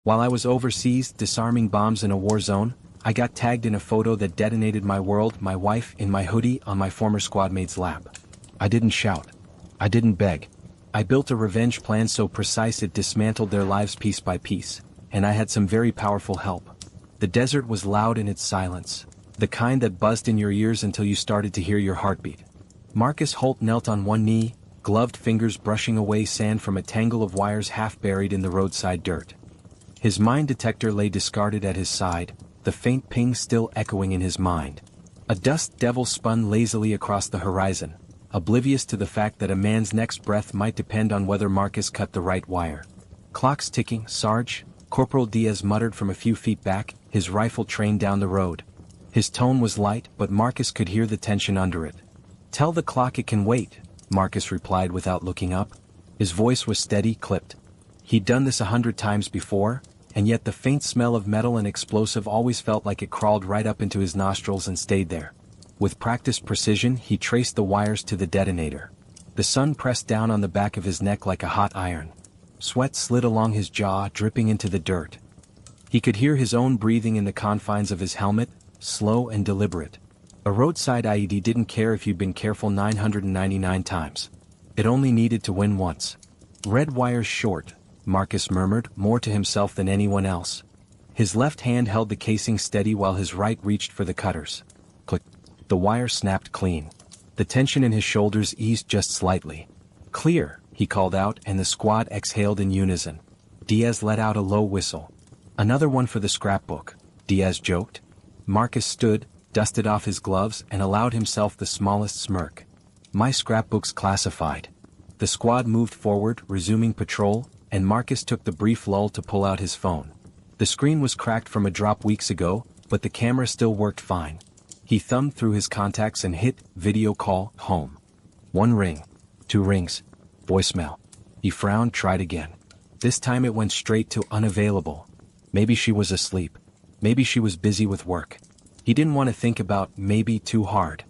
While I was overseas disarming bombs in a war zone, I got tagged in a photo that detonated my world, my wife in my hoodie on my former squadmate's lap. I didn't shout. I didn't beg. I built a revenge plan so precise it dismantled their lives piece by piece, and I had some very powerful help. The desert was loud in its silence, the kind that buzzed in your ears until you started to hear your heartbeat. Marcus Holt knelt on one knee, gloved fingers brushing away sand from a tangle of wires half buried in the roadside dirt. His mine detector lay discarded at his side, the faint ping still echoing in his mind. A dust devil spun lazily across the horizon, oblivious to the fact that a man's next breath might depend on whether Marcus cut the right wire. Clock's ticking, Sarge, Corporal Diaz muttered from a few feet back, his rifle trained down the road. His tone was light, but Marcus could hear the tension under it. "Tell the clock it can wait," Marcus replied without looking up. His voice was steady, clipped. He'd done this 100 times before, and yet the faint smell of metal and explosive always felt like it crawled right up into his nostrils and stayed there. With practiced precision he traced the wires to the detonator. The sun pressed down on the back of his neck like a hot iron. Sweat slid along his jaw, dripping into the dirt. He could hear his own breathing in the confines of his helmet, slow and deliberate. A roadside IED didn't care if you'd been careful 999 times. It only needed to win once. "Red wire's short," Marcus murmured, more to himself than anyone else. His left hand held the casing steady while his right reached for the cutters. Click. The wire snapped clean. The tension in his shoulders eased just slightly. "Clear," he called out, and the squad exhaled in unison. Diaz let out a low whistle. "Another one for the scrapbook," Diaz joked. Marcus stood, dusted off his gloves, and allowed himself the smallest smirk. "My scrapbook's classified." The squad moved forward, resuming patrol, and Marcus took the brief lull to pull out his phone. The screen was cracked from a drop weeks ago, but the camera still worked fine. He thumbed through his contacts and hit video call home. 1 ring. 2 rings. Voicemail. He frowned, tried again. This time it went straight to unavailable. Maybe she was asleep. Maybe she was busy with work. He didn't want to think about maybe too hard.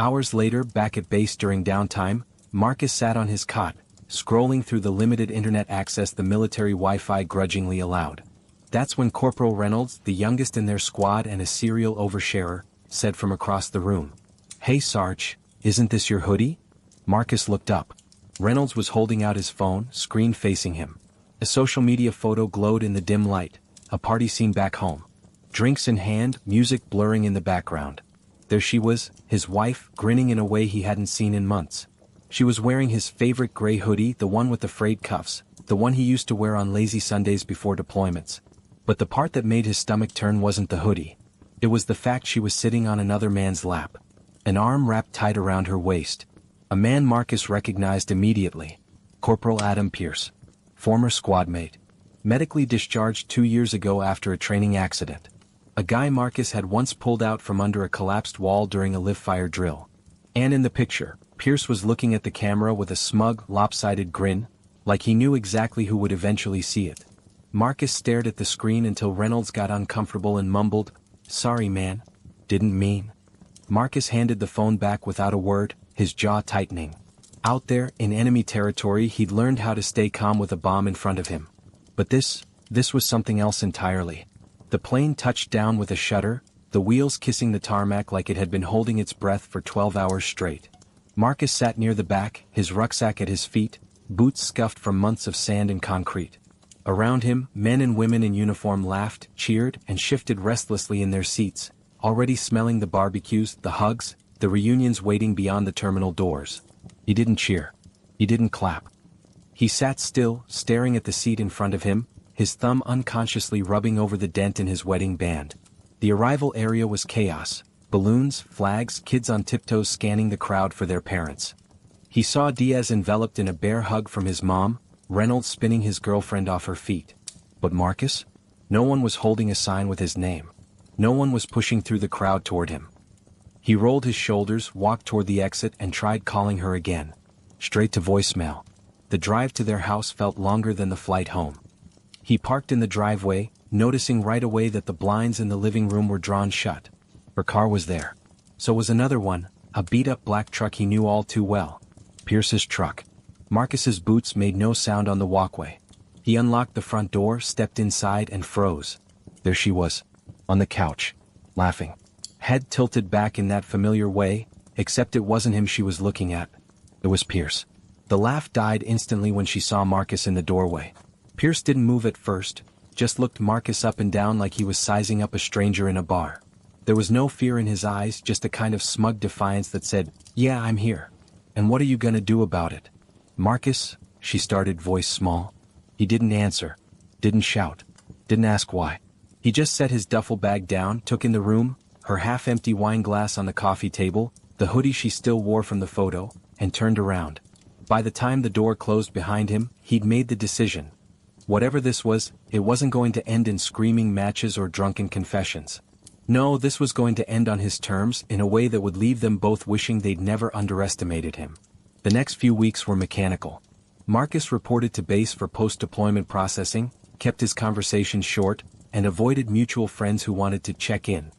Hours later, back at base during downtime, Marcus sat on his cot, scrolling through the limited internet access the military Wi-Fi grudgingly allowed. That's when Corporal Reynolds, the youngest in their squad and a serial oversharer, said from across the room, "Hey Sarge, isn't this your hoodie?" Marcus looked up. Reynolds was holding out his phone, screen facing him. A social media photo glowed in the dim light, a party scene back home. Drinks in hand, music blurring in the background. There she was, his wife, grinning in a way he hadn't seen in months. She was wearing his favorite gray hoodie, the one with the frayed cuffs, the one he used to wear on lazy Sundays before deployments. But the part that made his stomach turn wasn't the hoodie. It was the fact she was sitting on another man's lap. An arm wrapped tight around her waist. A man Marcus recognized immediately. Corporal Adam Pierce. Former squadmate. Medically discharged 2 years ago after a training accident. A guy Marcus had once pulled out from under a collapsed wall during a live-fire drill. And in the picture, Pierce was looking at the camera with a smug, lopsided grin, like he knew exactly who would eventually see it. Marcus stared at the screen until Reynolds got uncomfortable and mumbled, "Sorry man. Didn't mean." Marcus handed the phone back without a word, his jaw tightening. Out there, in enemy territory, he'd learned how to stay calm with a bomb in front of him. But this was something else entirely. The plane touched down with a shudder, the wheels kissing the tarmac like it had been holding its breath for 12 hours straight. Marcus sat near the back, his rucksack at his feet, boots scuffed from months of sand and concrete. Around him, men and women in uniform laughed, cheered, and shifted restlessly in their seats, already smelling the barbecues, the hugs, the reunions waiting beyond the terminal doors. He didn't cheer. He didn't clap. He sat still, staring at the seat in front of him, his thumb unconsciously rubbing over the dent in his wedding band. The arrival area was chaos. Balloons, flags, kids on tiptoes scanning the crowd for their parents. He saw Diaz enveloped in a bear hug from his mom, Reynolds spinning his girlfriend off her feet. But Marcus? No one was holding a sign with his name. No one was pushing through the crowd toward him. He rolled his shoulders, walked toward the exit, and tried calling her again. Straight to voicemail. The drive to their house felt longer than the flight home. He parked in the driveway, noticing right away that the blinds in the living room were drawn shut. Her car was there. So was another one, a beat-up black truck he knew all too well. Pierce's truck. Marcus's boots made no sound on the walkway. He unlocked the front door, stepped inside and froze. There she was. On the couch. Laughing. Head tilted back in that familiar way, except it wasn't him she was looking at. It was Pierce. The laugh died instantly when she saw Marcus in the doorway. Pierce didn't move at first, just looked Marcus up and down like he was sizing up a stranger in a bar. There was no fear in his eyes, just a kind of smug defiance that said, "Yeah, I'm here. And what are you gonna do about it?" "Marcus," she started, voice small. He didn't answer. Didn't shout. Didn't ask why. He just set his duffel bag down, took in the room, her half-empty wine glass on the coffee table, the hoodie she still wore from the photo, and turned around. By the time the door closed behind him, he'd made the decision. Whatever this was, it wasn't going to end in screaming matches or drunken confessions. No, this was going to end on his terms, in a way that would leave them both wishing they'd never underestimated him. The next few weeks were mechanical. Marcus reported to base for post-deployment processing, kept his conversations short, and avoided mutual friends who wanted to check in.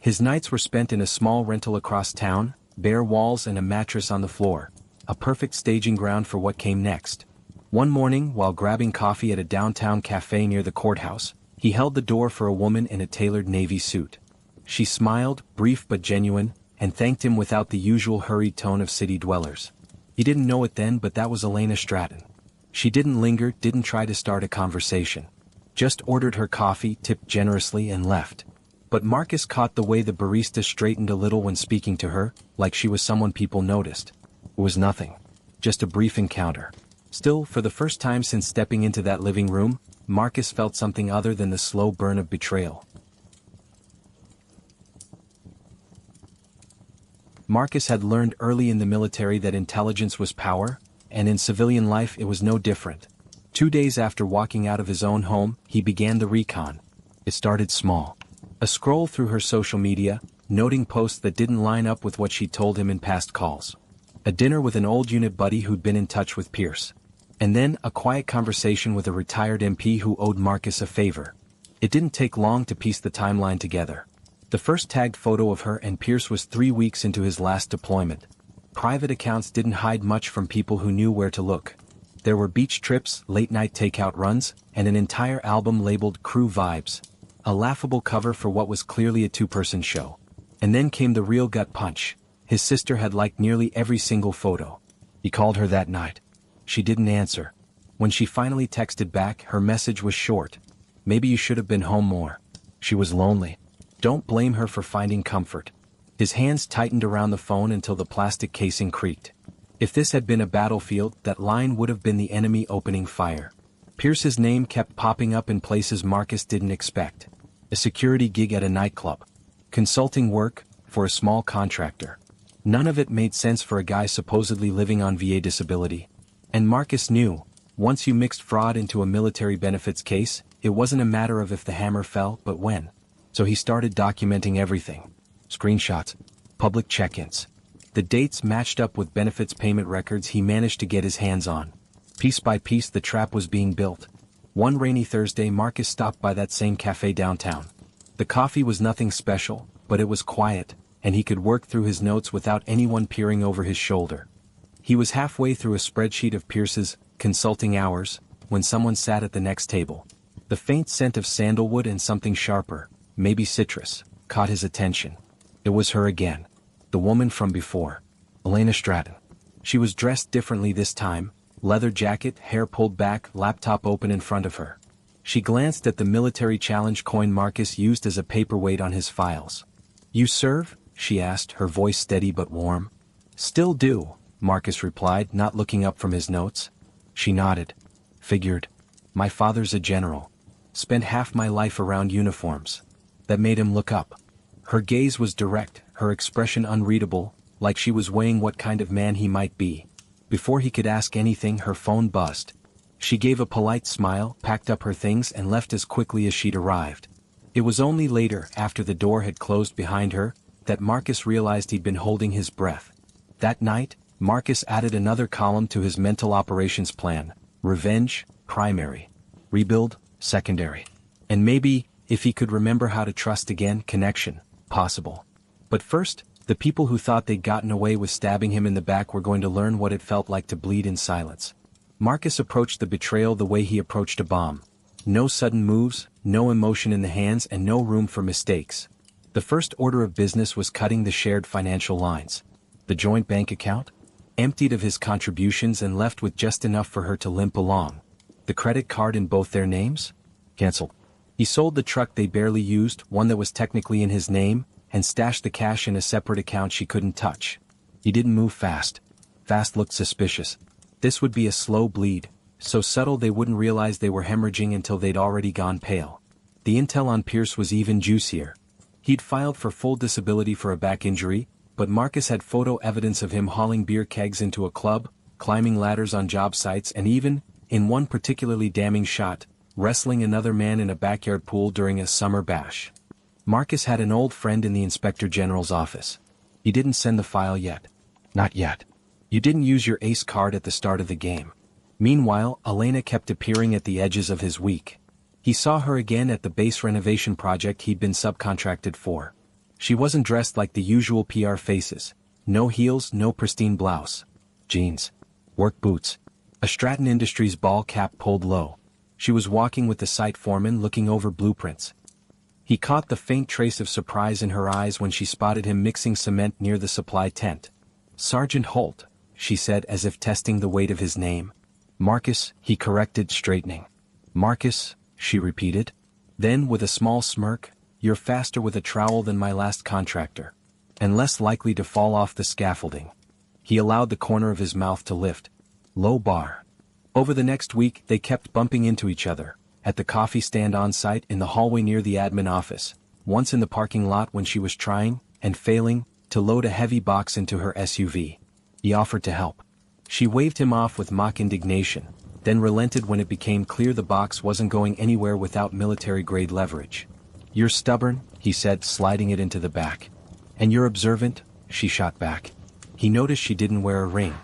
His nights were spent in a small rental across town, bare walls and a mattress on the floor. A perfect staging ground for what came next. One morning, while grabbing coffee at a downtown cafe near the courthouse, he held the door for a woman in a tailored navy suit. She smiled, brief but genuine, and thanked him without the usual hurried tone of city dwellers. He didn't know it then, but that was Elena Stratton. She didn't linger, didn't try to start a conversation. Just ordered her coffee, tipped generously, and left. But Marcus caught the way the barista straightened a little when speaking to her, like she was someone people noticed. It was nothing. Just a brief encounter. Still, for the first time since stepping into that living room, Marcus felt something other than the slow burn of betrayal. Marcus had learned early in the military that intelligence was power, and in civilian life it was no different. 2 days after walking out of his own home, he began the recon. It started small. A scroll through her social media, noting posts that didn't line up with what she'd told him in past calls. A dinner with an old unit buddy who'd been in touch with Pierce. And then a quiet conversation with a retired MP who owed Marcus a favor. It didn't take long to piece the timeline together. The first tagged photo of her and Pierce was 3 weeks into his last deployment. Private accounts didn't hide much from people who knew where to look. There were beach trips, late-night takeout runs, and an entire album labeled Crew Vibes. A laughable cover for what was clearly a two-person show. And then came the real gut punch. His sister had liked nearly every single photo. He called her that night. She didn't answer. When she finally texted back, her message was short. "Maybe you should have been home more." She was lonely. Don't blame her for finding comfort. His hands tightened around the phone until the plastic casing creaked. If this had been a battlefield, that line would have been the enemy opening fire. Pierce's name kept popping up in places Marcus didn't expect. A security gig at a nightclub. Consulting work, for a small contractor. None of it made sense for a guy supposedly living on VA disability. And Marcus knew, once you mixed fraud into a military benefits case, it wasn't a matter of if the hammer fell, but when. So he started documenting everything. Screenshots. Public check-ins. The dates matched up with benefits payment records he managed to get his hands on. Piece by piece the trap was being built. One rainy Thursday Marcus stopped by that same cafe downtown. The coffee was nothing special, but it was quiet, and he could work through his notes without anyone peering over his shoulder. He was halfway through a spreadsheet of Pierce's consulting hours, when someone sat at the next table. The faint scent of sandalwood and something sharper, maybe citrus, caught his attention. It was her again. The woman from before. Elena Stratton. She was dressed differently this time, leather jacket, hair pulled back, laptop open in front of her. She glanced at the military challenge coin Marcus used as a paperweight on his files. "You serve?" she asked, her voice steady but warm. "Still do," Marcus replied, not looking up from his notes. She nodded. "Figured. My father's a general. Spent half my life around uniforms." That made him look up. Her gaze was direct, her expression unreadable, like she was weighing what kind of man he might be. Before he could ask anything, her phone buzzed. She gave a polite smile, packed up her things and left as quickly as she'd arrived. It was only later, after the door had closed behind her, that Marcus realized he'd been holding his breath. That night, Marcus added another column to his mental operations plan. Revenge, primary. Rebuild, secondary. And maybe, if he could remember how to trust again, connection, possible. But first, the people who thought they'd gotten away with stabbing him in the back were going to learn what it felt like to bleed in silence. Marcus approached the betrayal the way he approached a bomb. No sudden moves, no emotion in the hands, and no room for mistakes. The first order of business was cutting the shared financial lines. The joint bank account? Emptied of his contributions and left with just enough for her to limp along. The credit card in both their names? Cancelled. He sold the truck they barely used, one that was technically in his name, and stashed the cash in a separate account she couldn't touch. He didn't move fast. Fast looked suspicious. This would be a slow bleed, so subtle they wouldn't realize they were hemorrhaging until they'd already gone pale. The intel on Pierce was even juicier. He'd filed for full disability for a back injury, but Marcus had photo evidence of him hauling beer kegs into a club, climbing ladders on job sites, and even, in one particularly damning shot, wrestling another man in a backyard pool during a summer bash. Marcus had an old friend in the Inspector General's office. He didn't send the file yet. Not yet. You didn't use your ace card at the start of the game. Meanwhile, Elena kept appearing at the edges of his week. He saw her again at the base renovation project he'd been subcontracted for. She wasn't dressed like the usual PR faces. No heels, no pristine blouse. Jeans. Work boots. A Stratton Industries ball cap pulled low. She was walking with the site foreman looking over blueprints. He caught the faint trace of surprise in her eyes when she spotted him mixing cement near the supply tent. "Sergeant Holt," she said as if testing the weight of his name. "Marcus," he corrected, straightening. "Marcus," she repeated. Then, with a small smirk, "You're faster with a trowel than my last contractor. And less likely to fall off the scaffolding." He allowed the corner of his mouth to lift. Low bar. Over the next week, they kept bumping into each other, at the coffee stand on site, in the hallway near the admin office, once in the parking lot when she was trying, and failing, to load a heavy box into her SUV. He offered to help. She waved him off with mock indignation, then relented when it became clear the box wasn't going anywhere without military-grade leverage. "You're stubborn," he said, sliding it into the back. "And you're observant," she shot back. He noticed she didn't wear a ring,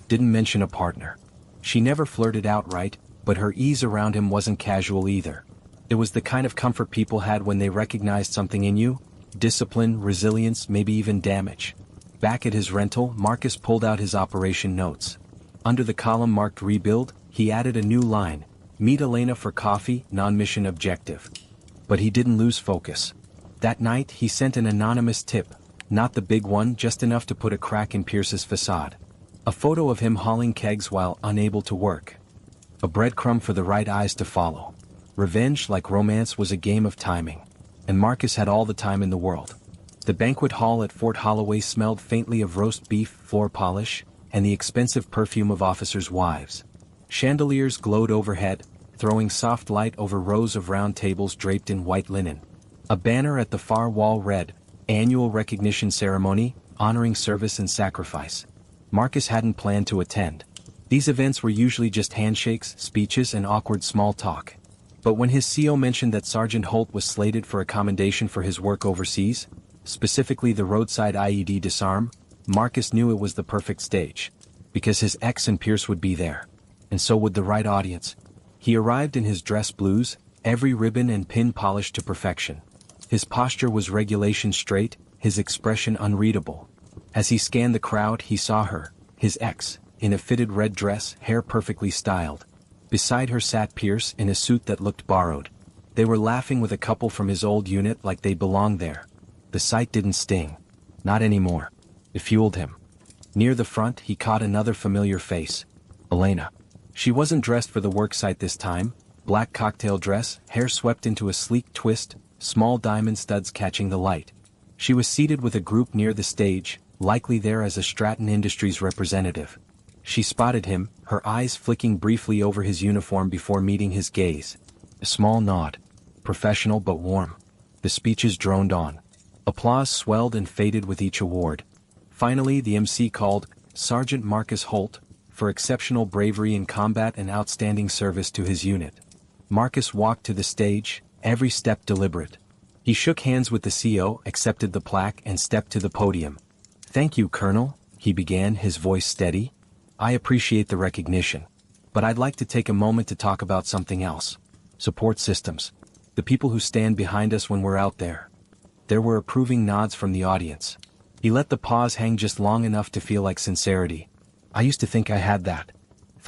didn't mention a partner. She never flirted outright, but her ease around him wasn't casual either. It was the kind of comfort people had when they recognized something in you: discipline, resilience, maybe even damage. Back at his rental, Marcus pulled out his operation notes. Under the column marked Rebuild, he added a new line: "Meet Elena for coffee, non-mission objective." But he didn't lose focus. That night, he sent an anonymous tip, not the big one, just enough to put a crack in Pierce's facade. A photo of him hauling kegs while unable to work. A breadcrumb for the right eyes to follow. Revenge, like romance, was a game of timing. And Marcus had all the time in the world. The banquet hall at Fort Holloway smelled faintly of roast beef, floor polish, and the expensive perfume of officers' wives. Chandeliers glowed overhead, throwing soft light over rows of round tables draped in white linen. A banner at the far wall read, "Annual Recognition Ceremony, Honoring Service and Sacrifice." Marcus hadn't planned to attend. These events were usually just handshakes, speeches, and awkward small talk. But when his CO mentioned that Sergeant Holt was slated for a commendation for his work overseas, specifically the roadside IED disarm, Marcus knew it was the perfect stage. Because his ex and Pierce would be there. And so would the right audience. He arrived in his dress blues, every ribbon and pin polished to perfection. His posture was regulation straight, his expression unreadable. As he scanned the crowd, he saw her, his ex, in a fitted red dress, hair perfectly styled. Beside her sat Pierce in a suit that looked borrowed. They were laughing with a couple from his old unit like they belonged there. The sight didn't sting. Not anymore. It fueled him. Near the front, he caught another familiar face. Elena. She wasn't dressed for the worksite this time. Black cocktail dress, hair swept into a sleek twist, small diamond studs catching the light. She was seated with a group near the stage, likely there as a Stratton Industries representative. She spotted him, her eyes flicking briefly over his uniform before meeting his gaze. A small nod. Professional but warm. The speeches droned on. Applause swelled and faded with each award. Finally, the MC called Sergeant Marcus Holt for exceptional bravery in combat and outstanding service to his unit. Marcus walked to the stage, every step deliberate. He shook hands with the CO, accepted the plaque, and stepped to the podium. "Thank you, Colonel," he began, his voice steady. "I appreciate the recognition. But I'd like to take a moment to talk about something else. Support systems. The people who stand behind us when we're out there." There were approving nods from the audience. He let the pause hang just long enough to feel like sincerity. "I used to think I had that.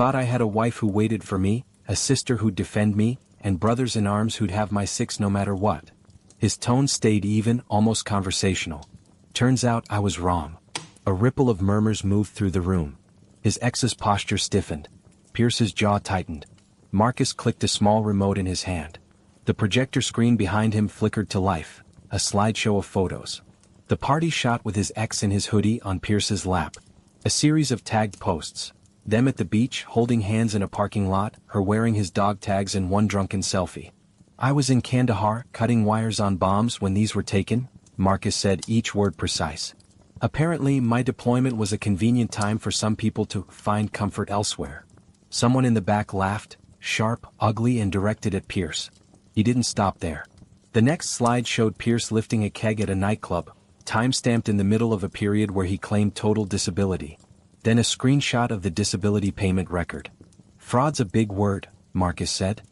thought I had a wife who waited for me, a sister who'd defend me, and brothers in arms who'd have my six no matter what. His tone stayed even, almost conversational. Turns out I was wrong. A ripple of murmurs moved through the room. His ex's posture stiffened. Pierce's jaw tightened. Marcus clicked a small remote in his hand. The projector screen behind him flickered to life, a slideshow of photos. The party shot with his ex in his hoodie on Pierce's lap. A series of tagged posts. Them at the beach, holding hands in a parking lot, her wearing his dog tags and one drunken selfie. I was in Kandahar, cutting wires on bombs when these were taken, Marcus said, each word precise. Apparently, my deployment was a convenient time for some people to find comfort elsewhere. Someone in the back laughed, sharp, ugly, and directed at Pierce. He didn't stop there. The next slide showed Pierce lifting a keg at a nightclub, time-stamped in the middle of a period where he claimed total disability. Then a screenshot of the disability payment record. Fraud's a big word, Marcus said.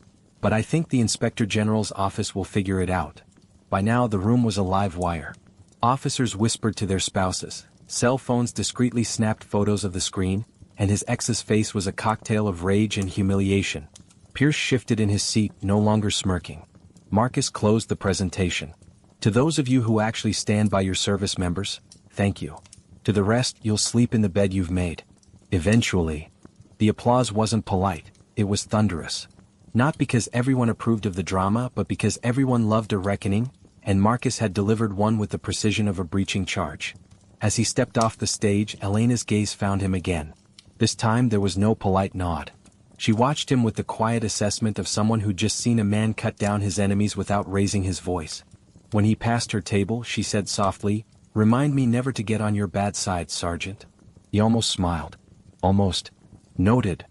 But I think the Inspector General's office will figure it out. By now the room was a live wire. Officers whispered to their spouses. Cell phones discreetly snapped photos of the screen, and his ex's face was a cocktail of rage and humiliation. Pierce shifted in his seat, no longer smirking. Marcus closed the presentation. To those of you who actually stand by your service members, thank you. To the rest, you'll sleep in the bed you've made. Eventually. The applause wasn't polite, it was thunderous. Not because everyone approved of the drama, but because everyone loved a reckoning, and Marcus had delivered one with the precision of a breaching charge. As he stepped off the stage, Elena's gaze found him again. This time there was no polite nod. She watched him with the quiet assessment of someone who'd just seen a man cut down his enemies without raising his voice. When he passed her table, she said softly, "Remind me never to get on your bad side, Sergeant." He almost smiled. Almost. Noted.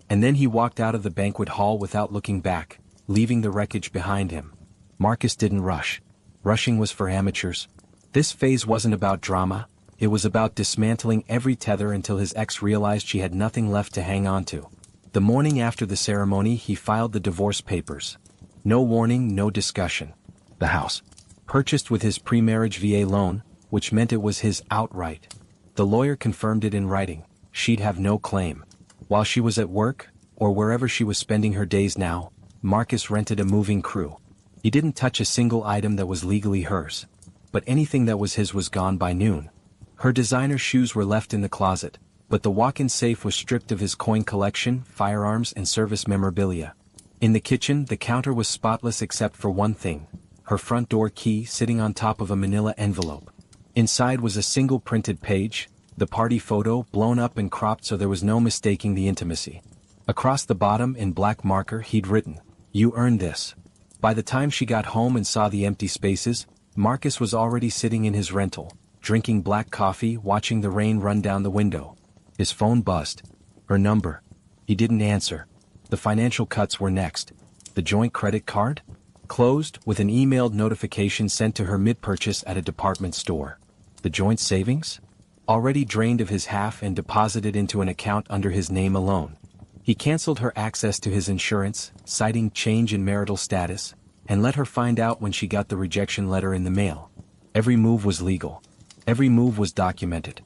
And then he walked out of the banquet hall without looking back, leaving the wreckage behind him. Marcus didn't rush. Rushing was for amateurs. This phase wasn't about drama, it was about dismantling every tether until his ex realized she had nothing left to hang on to. The morning after the ceremony, he filed the divorce papers. No warning, no discussion. The house. Purchased with his pre-marriage VA loan, which meant it was his outright. The lawyer confirmed it in writing. She'd have no claim. While she was at work, or wherever she was spending her days now, Marcus rented a moving crew. He didn't touch a single item that was legally hers. But anything that was his was gone by noon. Her designer shoes were left in the closet, but the walk-in safe was stripped of his coin collection, firearms, and service memorabilia. In the kitchen, the counter was spotless except for one thing: her front door key sitting on top of a manila envelope. Inside was a single printed page, the party photo blown up and cropped so there was no mistaking the intimacy. Across the bottom in black marker he'd written, "You earned this." By the time she got home and saw the empty spaces, Marcus was already sitting in his rental, drinking black coffee, watching the rain run down the window. His phone buzzed. Her number. He didn't answer. The financial cuts were next. The joint credit card? Closed, with an emailed notification sent to her mid-purchase at a department store. The joint savings? Already drained of his half and deposited into an account under his name alone. He canceled her access to his insurance, citing change in marital status, and let her find out when she got the rejection letter in the mail. Every move was legal. Every move was documented.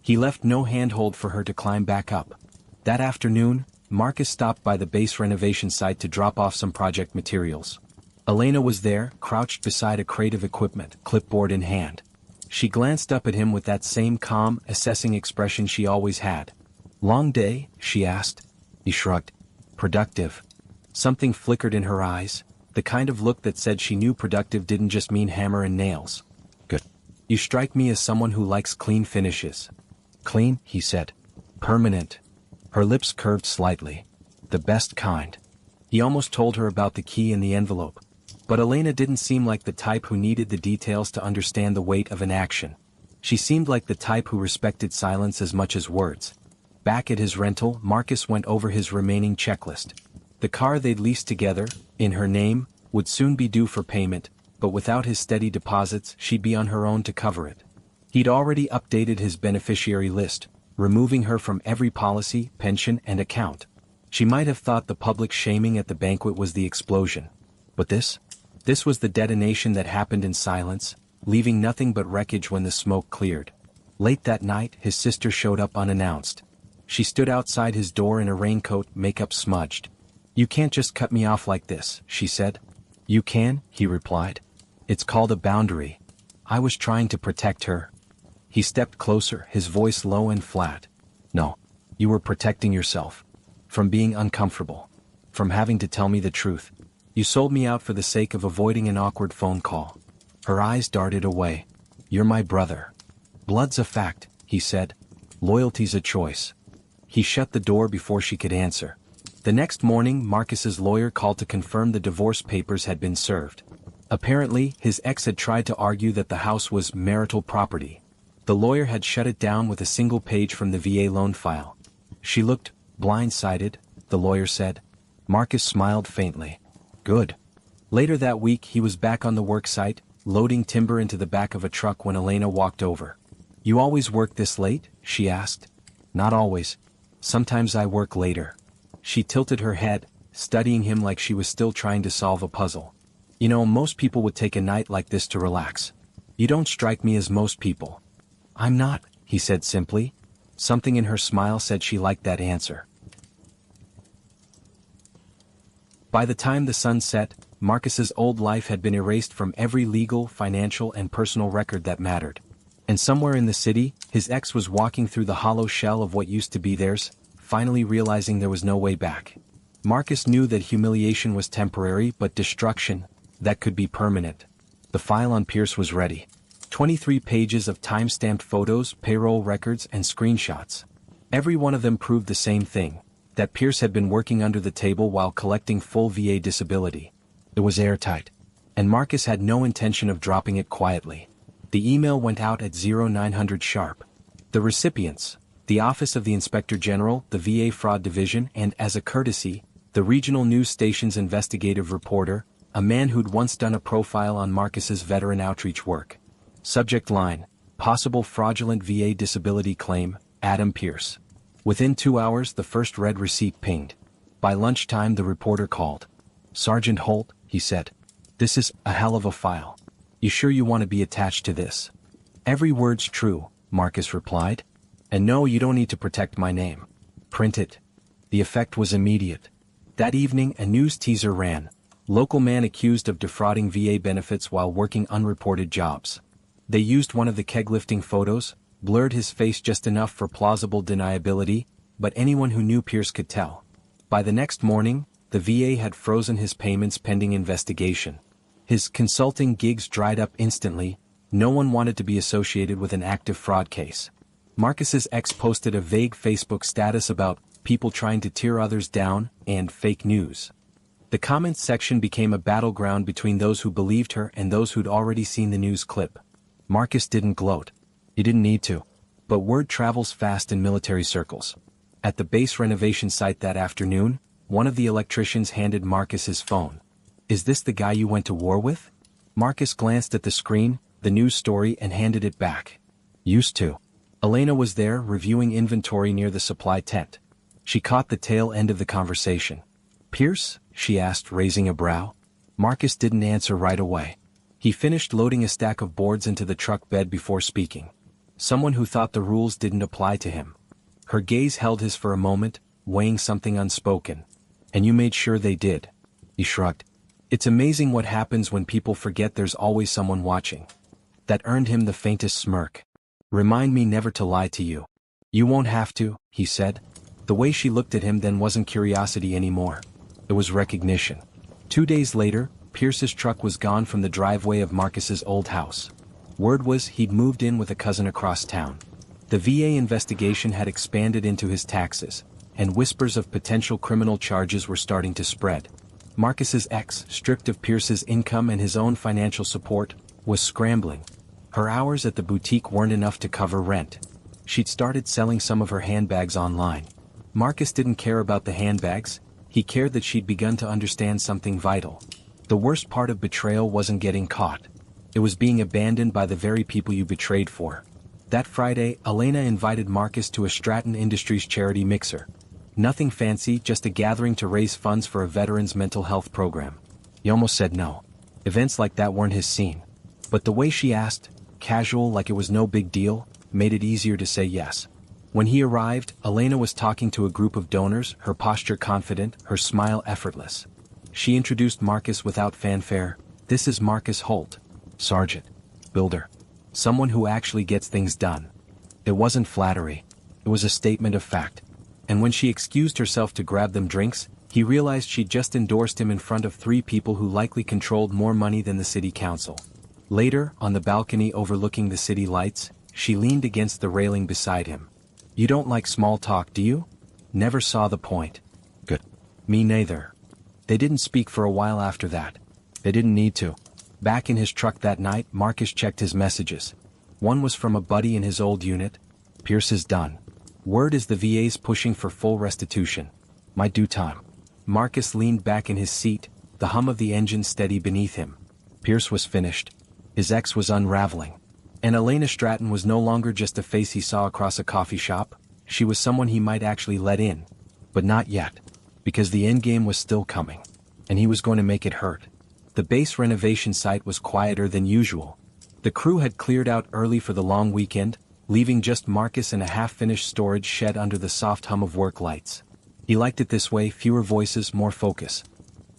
He left no handhold for her to climb back up. That afternoon, Marcus stopped by the base renovation site to drop off some project materials. Elena was there, crouched beside a crate of equipment, clipboard in hand. She glanced up at him with that same calm, assessing expression she always had. "Long day?" she asked. He shrugged. "Productive." Something flickered in her eyes, the kind of look that said she knew productive didn't just mean hammer and nails. "Good. You strike me as someone who likes clean finishes." "Clean?" he said. "Permanent." Her lips curved slightly. "The best kind." He almost told her about the key in the envelope. But Elena didn't seem like the type who needed the details to understand the weight of an action. She seemed like the type who respected silence as much as words. Back at his rental, Marcus went over his remaining checklist. The car they'd leased together, in her name, would soon be due for payment, but without his steady deposits, she'd be on her own to cover it. He'd already updated his beneficiary list, removing her from every policy, pension, and account. She might have thought the public shaming at the banquet was the explosion. But this was the detonation that happened in silence, leaving nothing but wreckage when the smoke cleared. Late that night, his sister showed up unannounced. She stood outside his door in a raincoat, makeup smudged. "You can't just cut me off like this," she said. "You can," he replied. "It's called a boundary. I was trying to protect her." He stepped closer, his voice low and flat. "No. You were protecting yourself. From being uncomfortable. From having to tell me the truth. You sold me out for the sake of avoiding an awkward phone call." Her eyes darted away. "You're my brother. Blood's a fact," he said. "Loyalty's a choice." He shut the door before she could answer. The next morning, Marcus's lawyer called to confirm the divorce papers had been served. Apparently, his ex had tried to argue that the house was marital property. The lawyer had shut it down with a single page from the VA loan file. She looked blindsided, the lawyer said. Marcus smiled faintly. "Good." Later that week, he was back on the work site, loading timber into the back of a truck when Elena walked over. "You always work this late?" she asked. "Not always. Sometimes I work later." She tilted her head, studying him like she was still trying to solve a puzzle. "You know, most people would take a night like this to relax. You don't strike me as most people." "I'm not," he said simply. Something in her smile said she liked that answer. By the time the sun set, Marcus's old life had been erased from every legal, financial, and personal record that mattered. And somewhere in the city, his ex was walking through the hollow shell of what used to be theirs, finally realizing there was no way back. Marcus knew that humiliation was temporary, but destruction, that could be permanent. The file on Pierce was ready. 23 pages of time-stamped photos, payroll records, and screenshots. Every one of them proved the same thing, that Pierce had been working under the table while collecting full VA disability. It was airtight. And Marcus had no intention of dropping it quietly. The email went out at 0900 sharp. The recipients, the Office of the Inspector General, the VA Fraud Division, and, as a courtesy, the regional news station's investigative reporter, a man who'd once done a profile on Marcus's veteran outreach work. Subject line: possible fraudulent VA disability claim, Adam Pierce. Within 2 hours, the first red receipt pinged. By lunchtime, the reporter called. "Sergeant Holt," he said. "This is a hell of a file. You sure you want to be attached to this?" "Every word's true," Marcus replied. "And no, you don't need to protect my name. Print it." The effect was immediate. That evening, a news teaser ran. Local man accused of defrauding VA benefits while working unreported jobs. They used one of the keg-lifting photos, blurred his face just enough for plausible deniability, but anyone who knew Pierce could tell. By the next morning, the VA had frozen his payments pending investigation. His consulting gigs dried up instantly. No one wanted to be associated with an active fraud case. Marcus's ex posted a vague Facebook status about people trying to tear others down and fake news. The comments section became a battleground between those who believed her and those who'd already seen the news clip. Marcus didn't gloat. He didn't need to. But word travels fast in military circles. At the base renovation site that afternoon, one of the electricians handed Marcus his phone. "Is this the guy you went to war with?" Marcus glanced at the screen, the news story, and handed it back. "Used to." Elena was there, reviewing inventory near the supply tent. She caught the tail end of the conversation. "Pierce?" she asked, raising a brow. Marcus didn't answer right away. He finished loading a stack of boards into the truck bed before speaking. Someone who thought the rules didn't apply to him. Her gaze held his for a moment, weighing something unspoken. "And you made sure they did." He shrugged. "It's amazing what happens when people forget there's always someone watching." That earned him the faintest smirk. "Remind me never to lie to you." "You won't have to," he said. The way she looked at him then wasn't curiosity anymore. It was recognition. 2 days later, Pierce's truck was gone from the driveway of Marcus's old house. Word was he'd moved in with a cousin across town. The VA investigation had expanded into his taxes, and whispers of potential criminal charges were starting to spread. Marcus's ex, stripped of Pierce's income and his own financial support, was scrambling. Her hours at the boutique weren't enough to cover rent. She'd started selling some of her handbags online. Marcus didn't care about the handbags. He cared that she'd begun to understand something vital. The worst part of betrayal wasn't getting caught. It was being abandoned by the very people you betrayed for. That Friday, Elena invited Marcus to a Stratton Industries charity mixer. Nothing fancy, just a gathering to raise funds for a veterans' mental health program. He almost said no. Events like that weren't his scene. But the way she asked, casual like it was no big deal, made it easier to say yes. When he arrived, Elena was talking to a group of donors, her posture confident, her smile effortless. She introduced Marcus without fanfare. "This is Marcus Holt, Sergeant. Builder. Someone who actually gets things done." It wasn't flattery. It was a statement of fact. And when she excused herself to grab them drinks, he realized she'd just endorsed him in front of 3 people who likely controlled more money than the city council. Later, on the balcony overlooking the city lights, she leaned against the railing beside him. "You don't like small talk, do you?" "Never saw the point." "Good. Me neither." They didn't speak for a while after that. They didn't need to. Back in his truck that night, Marcus checked his messages. One was from a buddy in his old unit. "Pierce is done. Word is the VA's pushing for full restitution. My due time." Marcus leaned back in his seat, the hum of the engine steady beneath him. Pierce was finished. His ex was unraveling. And Elena Stratton was no longer just a face he saw across a coffee shop. She was someone he might actually let in. But not yet. Because the endgame was still coming. And he was going to make it hurt. The base renovation site was quieter than usual. The crew had cleared out early for the long weekend, leaving just Marcus and a half-finished storage shed under the soft hum of work lights. He liked it this way, fewer voices, more focus.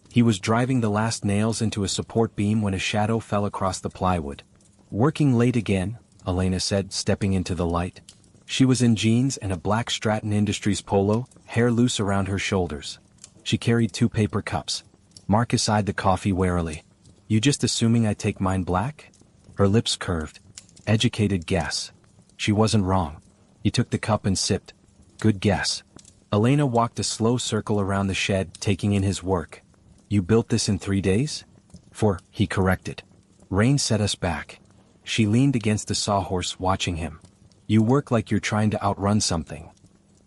He was driving the last nails into a support beam when a shadow fell across the plywood. "Working late again," Elena said, stepping into the light. She was in jeans and a black Stratton Industries polo, hair loose around her shoulders. She carried 2 paper cups. Marcus eyed the coffee warily. "You just assuming I take mine black?" Her lips curved. Educated guess. She wasn't wrong. He took the cup and sipped. "Good guess." Elena walked a slow circle around the shed, taking in his work. "You built this in 3 days?" "4," he corrected. "Rain set us back." She leaned against the sawhorse, watching him. "You work like you're trying to outrun something."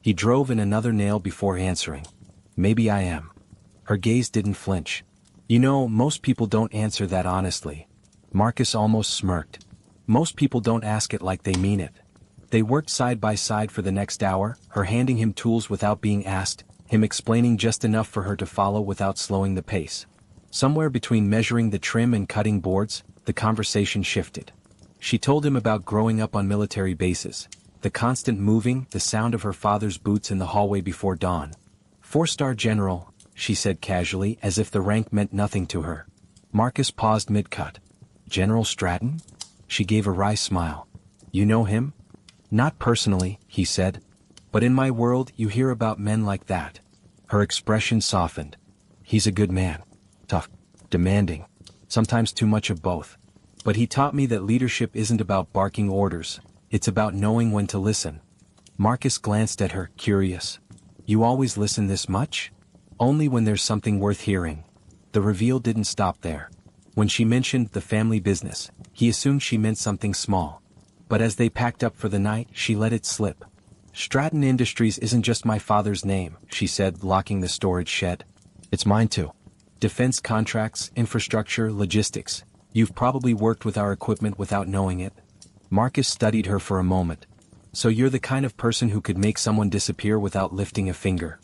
He drove in another nail before answering. "Maybe I am." Her gaze didn't flinch. "You know, most people don't answer that honestly." Marcus almost smirked. "Most people don't ask it like they mean it." They worked side by side for the next hour, her handing him tools without being asked, him explaining just enough for her to follow without slowing the pace. Somewhere between measuring the trim and cutting boards, the conversation shifted. She told him about growing up on military bases, the constant moving, the sound of her father's boots in the hallway before dawn. "4-star general," she said casually, as if the rank meant nothing to her. Marcus paused mid-cut. "General Stratton?" She gave a wry smile. "You know him?" "Not personally," he said. "But in my world you hear about men like that." Her expression softened. "He's a good man. Tough. Demanding. Sometimes too much of both. But he taught me that leadership isn't about barking orders, it's about knowing when to listen." Marcus glanced at her, curious. "You always listen this much?" "Only when there's something worth hearing." The reveal didn't stop there. When she mentioned the family business, he assumed she meant something small. But as they packed up for the night, she let it slip. "Stratton Industries isn't just my father's name," she said, locking the storage shed. "It's mine too. Defense contracts, infrastructure, logistics. You've probably worked with our equipment without knowing it." Marcus studied her for a moment. "So you're the kind of person who could make someone disappear without lifting a finger."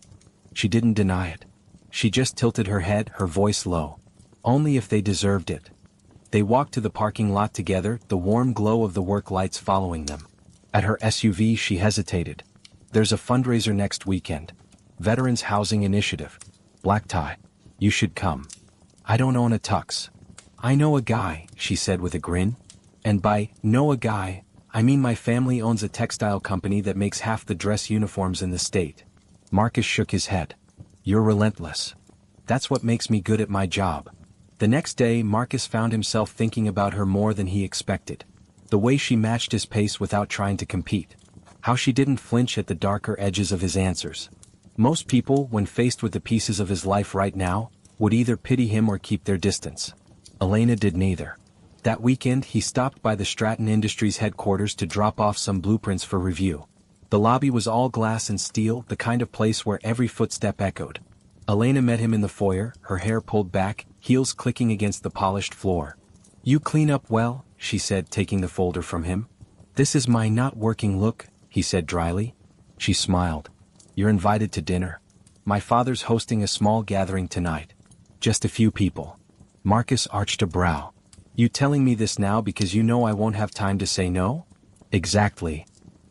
She didn't deny it. She just tilted her head, her voice low. "Only if they deserved it." They walked to the parking lot together, the warm glow of the work lights following them. At her SUV she hesitated. "There's a fundraiser next weekend. Veterans Housing Initiative. Black tie. You should come." "I don't own a tux." "I know a guy," she said with a grin. "And by know a guy, I mean my family owns a textile company that makes half the dress uniforms in the state." Marcus shook his head. "You're relentless. That's what makes me good at my job." The next day Marcus found himself thinking about her more than he expected. The way she matched his pace without trying to compete. How she didn't flinch at the darker edges of his answers. Most people, when faced with the pieces of his life right now, would either pity him or keep their distance. Elena did neither. That weekend he stopped by the Stratton Industries headquarters to drop off some blueprints for review. The lobby was all glass and steel, the kind of place where every footstep echoed. Elena met him in the foyer, her hair pulled back, heels clicking against the polished floor. "You clean up well," she said, taking the folder from him. "This is my not working look," he said dryly. She smiled. "You're invited to dinner. My father's hosting a small gathering tonight. Just a few people." Marcus arched a brow. "You telling me this now because you know I won't have time to say no?" "Exactly."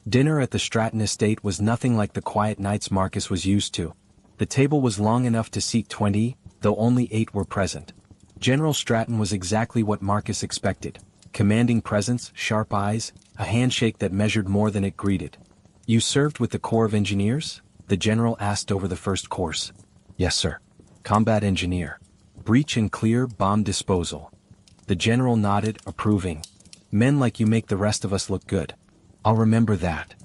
Dinner at the Stratton estate was nothing like the quiet nights Marcus was used to. The table was long enough to seat 20, though only 8 were present. General Stratton was exactly what Marcus expected. Commanding presence, sharp eyes, a handshake that measured more than it greeted. "You served with the Corps of Engineers?" the general asked over the first course. "Yes, sir. Combat engineer. Breach and clear bomb disposal." The general nodded, approving. "Men like you make the rest of us look good. I'll remember that."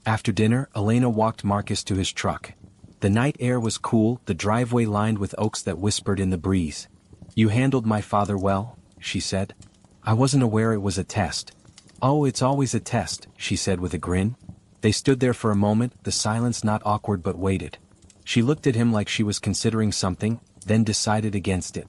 After dinner, Elena walked Marcus to his truck. The night air was cool, the driveway lined with oaks that whispered in the breeze. "You handled my father well," she said. "I wasn't aware it was a test." "Oh, it's always a test," she said with a grin. They stood there for a moment, the silence not awkward but weighted. She looked at him like she was considering something, then decided against it.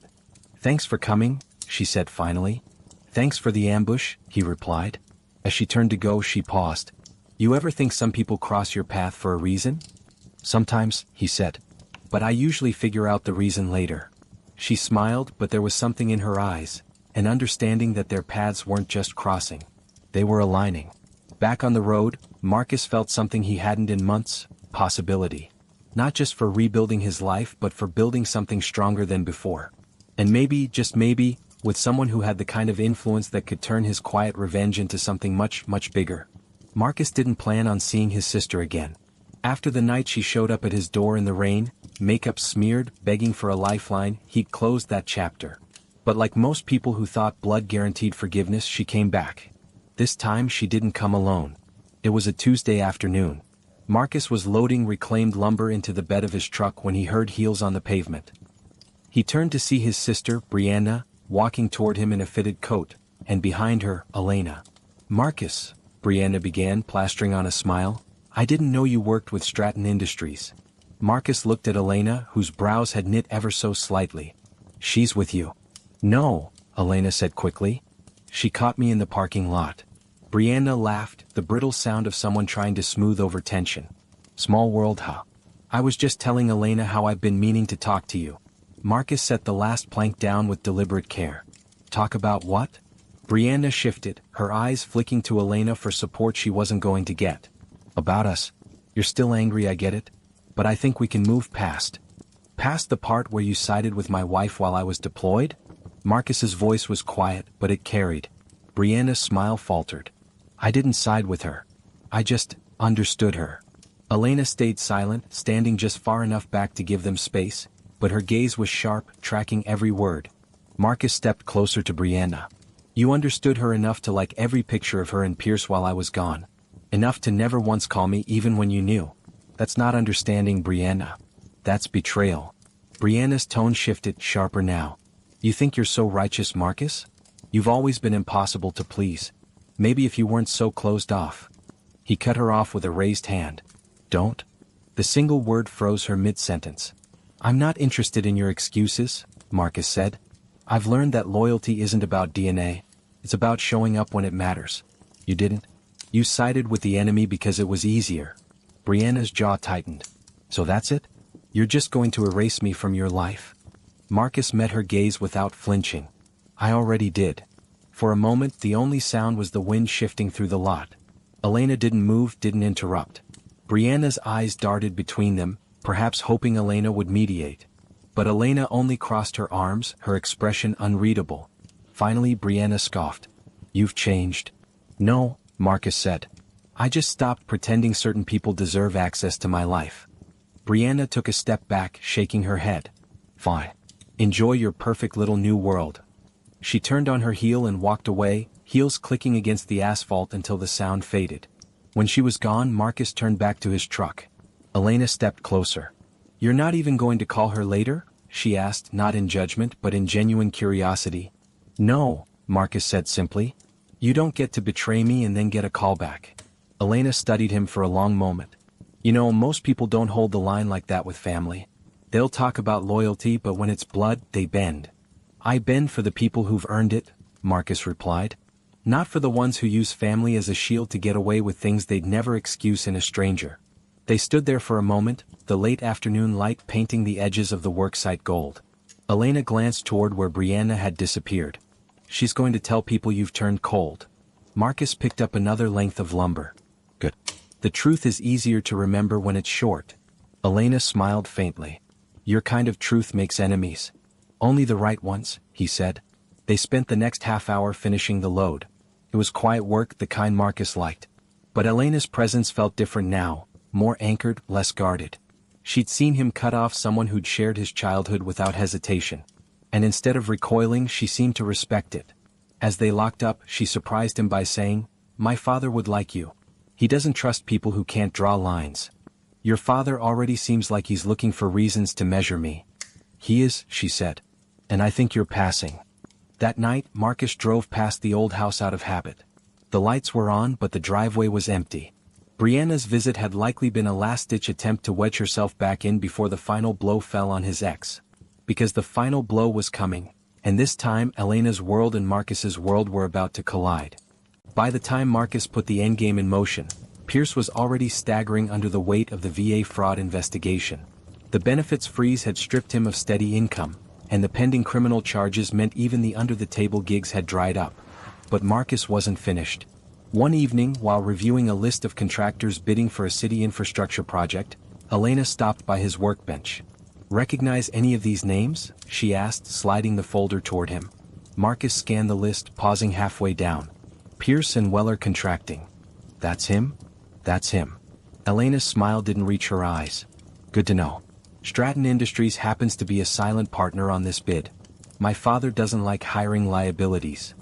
"Thanks for coming," she said finally. "Thanks for the ambush," he replied. As she turned to go, she paused. "You ever think some people cross your path for a reason?" "Sometimes," he said. "But I usually figure out the reason later." She smiled, but there was something in her eyes, an understanding that their paths weren't just crossing. They were aligning. Back on the road, Marcus felt something he hadn't in months: possibility. Not just for rebuilding his life but for building something stronger than before. And maybe, just maybe, with someone who had the kind of influence that could turn his quiet revenge into something much, much bigger. Marcus didn't plan on seeing his sister again. After the night she showed up at his door in the rain, makeup smeared, begging for a lifeline, he'd closed that chapter. But like most people who thought blood guaranteed forgiveness, she came back. This time she didn't come alone. It was a Tuesday afternoon. Marcus was loading reclaimed lumber into the bed of his truck when he heard heels on the pavement. He turned to see his sister, Brianna, walking toward him in a fitted coat, and behind her, Elena. "Marcus," Brianna began, plastering on a smile, "I didn't know you worked with Stratton Industries." Marcus looked at Elena, whose brows had knit ever so slightly. "She's with you." "No," Elena said quickly. "She caught me in the parking lot." Brianna laughed, the brittle sound of someone trying to smooth over tension. "Small world, huh? I was just telling Elena how I've been meaning to talk to you." Marcus set the last plank down with deliberate care. "Talk about what?" Brianna shifted, her eyes flicking to Elena for support she wasn't going to get. "About us. You're still angry, I get it. But I think we can move past. Past the part where you sided with my wife while I was deployed?" Marcus's voice was quiet, but it carried. Brianna's smile faltered. "I didn't side with her. I just understood her." Elena stayed silent, standing just far enough back to give them space, but her gaze was sharp, tracking every word. Marcus stepped closer to Brianna. "You understood her enough to like every picture of her and Pierce while I was gone. Enough to never once call me even when you knew. That's not understanding, Brianna. That's betrayal." Brianna's tone shifted, sharper now. "You think you're so righteous, Marcus? You've always been impossible to please. Maybe if you weren't so closed off." He cut her off with a raised hand. "Don't." The single word froze her mid-sentence. "I'm not interested in your excuses," Marcus said. "I've learned that loyalty isn't about DNA. It's about showing up when it matters. You didn't. You sided with the enemy because it was easier." Brianna's jaw tightened. "So that's it? You're just going to erase me from your life?" Marcus met her gaze without flinching. "I already did." For a moment the only sound was the wind shifting through the lot. Elena didn't move, didn't interrupt. Brianna's eyes darted between them, perhaps hoping Elena would mediate. But Elena only crossed her arms, her expression unreadable. Finally Brianna scoffed. "You've changed." "No," Marcus said. "I just stopped pretending certain people deserve access to my life." Brianna took a step back, shaking her head. "Fine. Enjoy your perfect little new world." She turned on her heel and walked away, heels clicking against the asphalt until the sound faded. When she was gone, Marcus turned back to his truck. Elena stepped closer. "You're not even going to call her later?" she asked, not in judgment but in genuine curiosity. "No," Marcus said simply. "You don't get to betray me and then get a call back." Elena studied him for a long moment. "You know, most people don't hold the line like that with family. They'll talk about loyalty, but when it's blood, they bend." "I bend for the people who've earned it," Marcus replied. "Not for the ones who use family as a shield to get away with things they'd never excuse in a stranger." They stood there for a moment, the late afternoon light painting the edges of the worksite gold. Elena glanced toward where Brianna had disappeared. "She's going to tell people you've turned cold." Marcus picked up another length of lumber. "Good. The truth is easier to remember when it's short. Elena smiled faintly. Your kind of truth makes enemies. Only the right ones, he said. They spent the next half hour finishing the load. It was quiet work, the kind Marcus liked. But Elena's presence felt different now, more anchored, less guarded. She'd seen him cut off someone who'd shared his childhood without hesitation. And instead of recoiling, she seemed to respect it. As they locked up, she surprised him by saying, "My father would like you. He doesn't trust people who can't draw lines. Your father already seems like he's looking for reasons to measure me." "He is," she said. "And I think you're passing." That night, Marcus drove past the old house out of habit. The lights were on, but the driveway was empty. Brianna's visit had likely been a last-ditch attempt to wedge herself back in before the final blow fell on his ex. Because the final blow was coming, and this time Elena's world and Marcus's world were about to collide. By the time Marcus put the endgame in motion, Pierce was already staggering under the weight of the VA fraud investigation. The benefits freeze had stripped him of steady income, and the pending criminal charges meant even the under-the-table gigs had dried up. But Marcus wasn't finished. One evening, while reviewing a list of contractors bidding for a city infrastructure project, Elena stopped by his workbench. "Recognize any of these names?" she asked, sliding the folder toward him. Marcus scanned the list, pausing halfway down. "Pierce and Weller Contracting. That's him? That's him." Elena's smile didn't reach her eyes. "Good to know. Stratton Industries happens to be a silent partner on this bid. My father doesn't like hiring liabilities."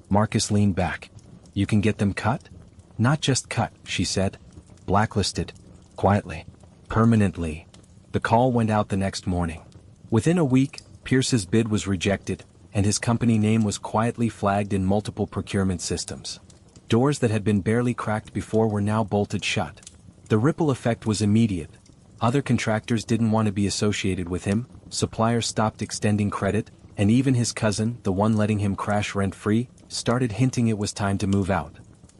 Marcus leaned back. "You can get them cut?" "Not just cut," she said. "Blacklisted. Quietly. Permanently." The call went out the next morning. Within a week, Pierce's bid was rejected, and his company name was quietly flagged in multiple procurement systems. Doors that had been barely cracked before were now bolted shut. The ripple effect was immediate. Other contractors didn't want to be associated with him, suppliers stopped extending credit, and even his cousin, the one letting him crash rent-free, started hinting it was time to move out.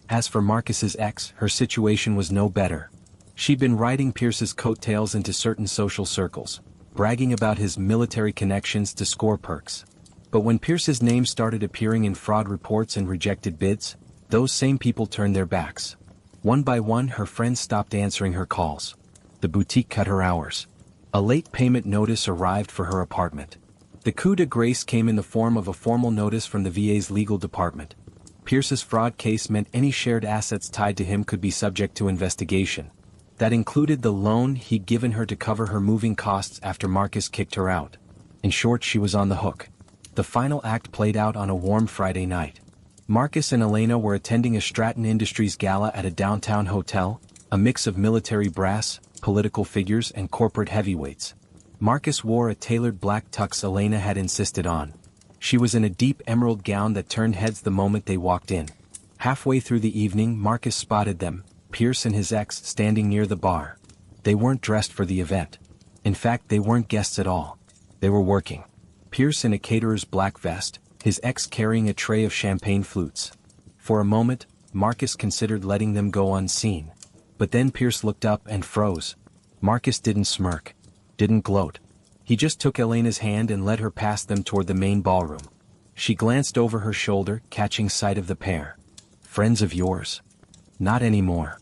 As for Marcus's ex, her situation was no better. She'd been riding Pierce's coattails into certain social circles, bragging about his military connections to score perks. But when Pierce's name started appearing in fraud reports and rejected bids, those same people turned their backs. One by one, her friends stopped answering her calls. The boutique cut her hours. A late payment notice arrived for her apartment. The coup de grace came in the form of a formal notice from the VA's legal department. Pierce's fraud case meant any shared assets tied to him could be subject to investigation. That included the loan he'd given her to cover her moving costs after Marcus kicked her out. In short, she was on the hook. The final act played out on a warm Friday night. Marcus and Elena were attending a Stratton Industries gala at a downtown hotel, a mix of military brass, political figures, and corporate heavyweights. Marcus wore a tailored black tux Elena had insisted on. She was in a deep emerald gown that turned heads the moment they walked in. Halfway through the evening, Marcus spotted them, Pierce and his ex, standing near the bar. They weren't dressed for the event. In fact, they weren't guests at all. They were working. Pierce in a caterer's black vest, his ex carrying a tray of champagne flutes. For a moment, Marcus considered letting them go unseen. But then Pierce looked up and froze. Marcus didn't smirk. Didn't gloat. He just took Elena's hand and led her past them toward the main ballroom. She glanced over her shoulder, catching sight of the pair. "Friends of yours?" "Not anymore."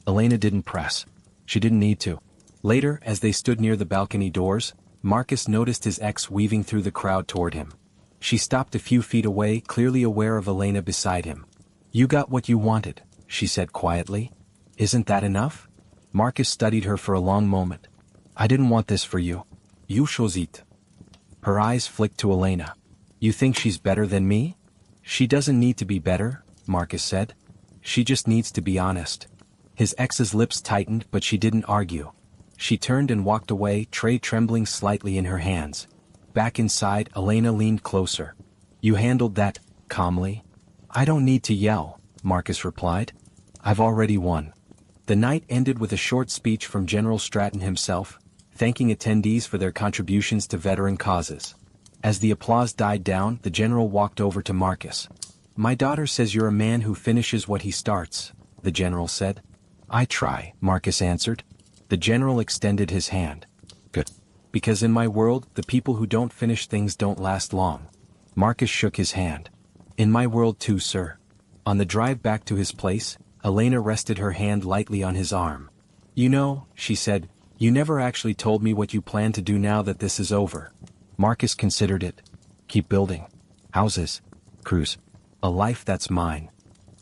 Elena didn't press. She didn't need to. Later, as they stood near the balcony doors, Marcus noticed his ex weaving through the crowd toward him. She stopped a few feet away, clearly aware of Elena beside him. "You got what you wanted," she said quietly. "Isn't that enough?" Marcus studied her for a long moment. "I didn't want this for you. You chose it." Her eyes flicked to Elena. "You think she's better than me?" "She doesn't need to be better," Marcus said. "She just needs to be honest." His ex's lips tightened, but she didn't argue. She turned and walked away, tray trembling slightly in her hands. Back inside, Elena leaned closer. "You handled that calmly?" "I don't need to yell," Marcus replied. "I've already won." The night ended with a short speech from General Stratton himself, thanking attendees for their contributions to veteran causes. As the applause died down, the general walked over to Marcus. "My daughter says you're a man who finishes what he starts," the general said. "I try," Marcus answered. The general extended his hand. "Good. Because in my world, the people who don't finish things don't last long." Marcus shook his hand. "In my world too, sir." On the drive back to his place, Elena rested her hand lightly on his arm. You know, she said, you never actually told me what you plan to do now that this is over. Marcus considered it. Keep building. Houses. Cruise. A life that's mine.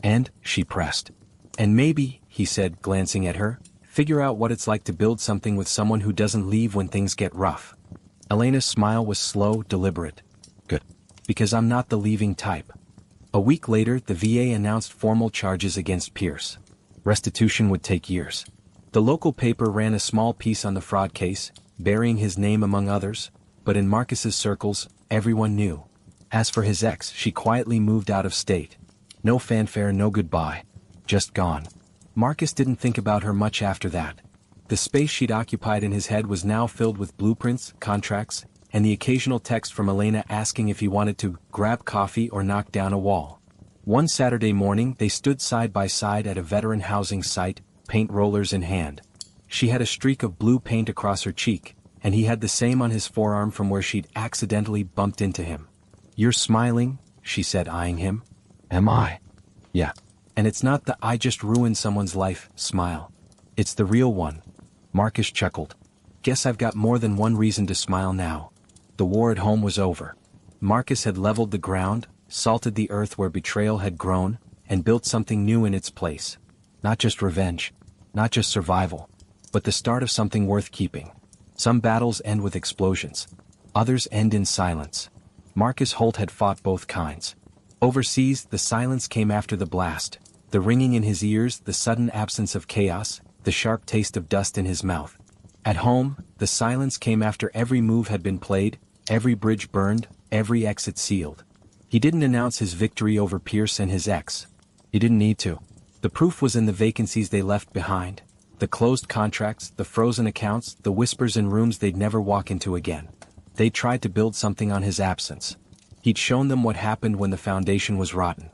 And, she pressed. And maybe, he said, glancing at her, figure out what it's like to build something with someone who doesn't leave when things get rough. Elena's smile was slow, deliberate. Good. Because I'm not the leaving type. A week later, the VA announced formal charges against Pierce. Restitution would take years. The local paper ran a small piece on the fraud case, burying his name among others, but in Marcus's circles, everyone knew. As for his ex, she quietly moved out of state. No fanfare, no goodbye. Just gone. Marcus didn't think about her much after that. The space she'd occupied in his head was now filled with blueprints, contracts, and the occasional text from Elena asking if he wanted to grab coffee or knock down a wall. One Saturday morning, they stood side by side at a veteran housing site, paint rollers in hand. She had a streak of blue paint across her cheek, and he had the same on his forearm from where she'd accidentally bumped into him. You're smiling, she said, eyeing him. Am I? Yeah. And it's not the I just ruined someone's life smile. It's the real one. Marcus chuckled. Guess I've got more than one reason to smile now. The war at home was over. Marcus had leveled the ground, salted the earth where betrayal had grown, and built something new in its place. Not just revenge. Not just survival. But the start of something worth keeping. Some battles end with explosions. Others end in silence. Marcus Holt had fought both kinds. Overseas, the silence came after the blast. The ringing in his ears, the sudden absence of chaos, the sharp taste of dust in his mouth. At home, the silence came after every move had been played, every bridge burned, every exit sealed. He didn't announce his victory over Pierce and his ex. He didn't need to. The proof was in the vacancies they left behind. The closed contracts, the frozen accounts, the whispers in rooms they'd never walk into again. They tried to build something on his absence. He'd shown them what happened when the foundation was rotten.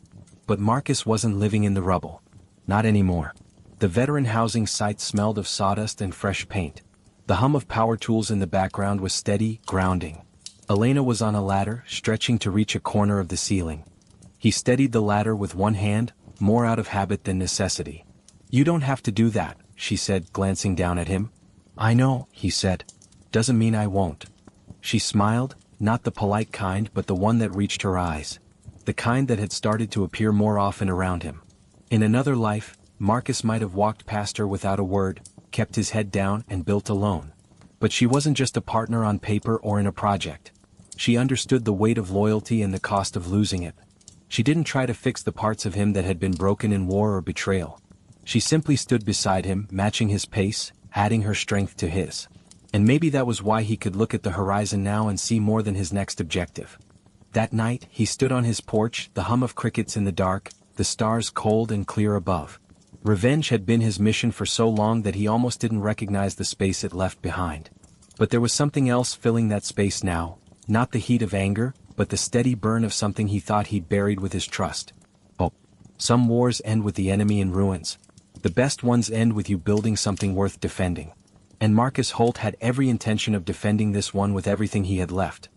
But Marcus wasn't living in the rubble. Not anymore. The veteran housing site smelled of sawdust and fresh paint. The hum of power tools in the background was steady, grounding. Elena was on a ladder, stretching to reach a corner of the ceiling. He steadied the ladder with one hand, more out of habit than necessity. You don't have to do that, she said, glancing down at him. I know, he said. Doesn't mean I won't. She smiled, not the polite kind but the one that reached her eyes. The kind that had started to appear more often around him. In another life, Marcus might have walked past her without a word, kept his head down and built alone. But she wasn't just a partner on paper or in a project. She understood the weight of loyalty and the cost of losing it. She didn't try to fix the parts of him that had been broken in war or betrayal. She simply stood beside him, matching his pace, adding her strength to his. And maybe that was why he could look at the horizon now and see more than his next objective. That night, he stood on his porch, the hum of crickets in the dark, the stars cold and clear above. Revenge had been his mission for so long that he almost didn't recognize the space it left behind. But there was something else filling that space now, not the heat of anger, but the steady burn of something he thought he'd buried with his trust. Hope. Some wars end with the enemy in ruins. The best ones end with you building something worth defending. And Marcus Holt had every intention of defending this one with everything he had left.